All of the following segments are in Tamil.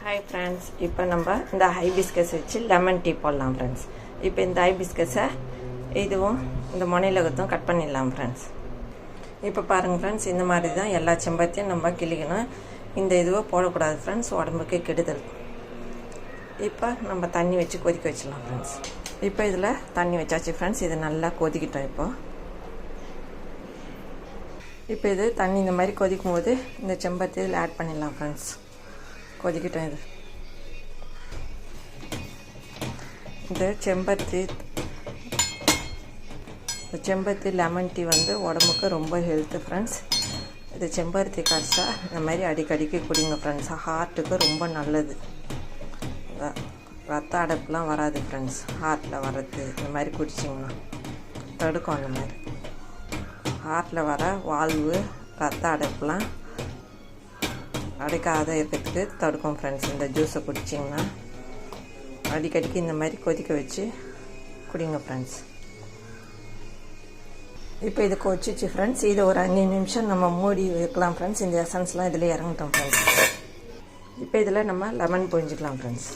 Hi friends, இப்போ நம்ம இந்த ஹைபிஸ்கஸ் வச்சு லெமன் டீ போடலாம் ஃப்ரெண்ட்ஸ். இப்போ இந்த ஹைபிஸ்கஸை இதுவும் இந்த முனையிலகத்தும் கட் பண்ணிடலாம் ஃப்ரெண்ட்ஸ். இப்போ பாருங்கள் ஃப்ரெண்ட்ஸ், இந்த மாதிரி தான் எல்லா செம்பருத்தியும் நம்ம கிள்ளிக்கணும். இந்த இதுவை போடக்கூடாது ஃப்ரெண்ட்ஸ், உடம்புக்கு கெடுதல். இப்போ நம்ம தண்ணி வச்சு கொதிக்க வச்சிடலாம் ஃப்ரெண்ட்ஸ். இப்போ இதில் தண்ணி வச்சாச்சு ஃப்ரெண்ட்ஸ், இது நல்லா கொதிக்கிட்டோம். இப்போ இது தண்ணி இந்த மாதிரி கொதிக்கும் போது இந்த செம்பருத்தி இதில் ஆட் பண்ணிடலாம் ஃப்ரெண்ட்ஸ். கொதிக்கிட்டோம். இந்த செம்பருத்தி லெமன் டீ வந்து உடம்புக்கு ரொம்ப ஹெல்த்து ஃப்ரெண்ட்ஸ். இது செம்பருத்தி காய்ச்சா இந்த மாதிரி அடிக்கடிக்கு குடிங்க ஃப்ரெண்ட்ஸ். ஹார்ட்டுக்கு ரொம்ப நல்லது. ரத்த அடைப்புலாம் வராது ஃப்ரெண்ட்ஸ். ஹார்ட்டில் வர்றது இந்த மாதிரி குடிச்சிங்கன்னா தடுக்கும். அந்த மாதிரி ஹார்ட்டில் வர வால்வு ரத்த அடைப்புலாம் அடைக்காத இருக்கிறதுக்கு தடுக்கும் ஃப்ரெண்ட்ஸ். இந்த ஜூஸை குடிச்சிங்கன்னா அடிக்கடிக்கு இந்த மாதிரி கொதிக்க வச்சு குடிங்க ஃப்ரெண்ட்ஸ். இப்போ இது கொதிச்சு ஃப்ரெண்ட்ஸ், இது ஒரு 5 நிமிஷம் நம்ம மூடி வைக்கலாம் ஃப்ரெண்ட்ஸ். இந்த எசன்ஸ்லாம் இதில் இறங்கிட்டோம் ஃப்ரெண்ட்ஸ். இப்போ இதில் நம்ம லெமன் புழிஞ்சிக்கலாம் ஃப்ரெண்ட்ஸ்.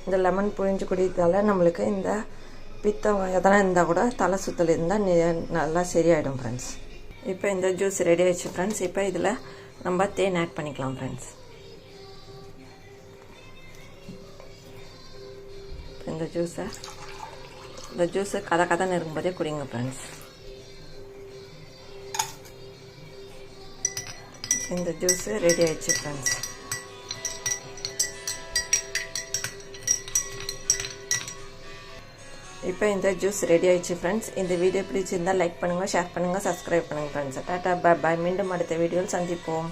இந்த லெமன் புழிஞ்சு குடிக்கிறதால நம்மளுக்கு இந்த பித்தம் எதனா இருந்தால் கூட தலை சுற்றல் இருந்தால் நல்லா சரியாயிடும் ஃப்ரெண்ட்ஸ். இப்போ இந்த ஜூஸ் ரெடி ஆகிடுச்சு ஃப்ரெண்ட்ஸ். இப்போ இதில் நம்ம தேன் ஆட் பண்ணிக்கலாம் ஃப்ரெண்ட்ஸ். இந்த ஜூஸை கதன்னு இருக்கும்போதே குடிங்க ஃப்ரெண்ட்ஸ். இந்த ஜூஸு ரெடி ஆகிடுச்சு ஃப்ரெண்ட்ஸ். இப்போ இந்த ஜூஸ் ரெடி ஆயிடுச்சு ஃப்ரெண்ட்ஸ். இந்த வீடியோ பிடிச்சிருந்தால் லைக் பண்ணுங்கள், ஷேர் பண்ணுங்கள், சப்ஸ்கிரைப் பண்ணுங்கள் ஃப்ரெண்ட்ஸ். டாட்டா, பாய் பாய். மீண்டும் அடுத்த வீடியோவில் சந்திப்போம்.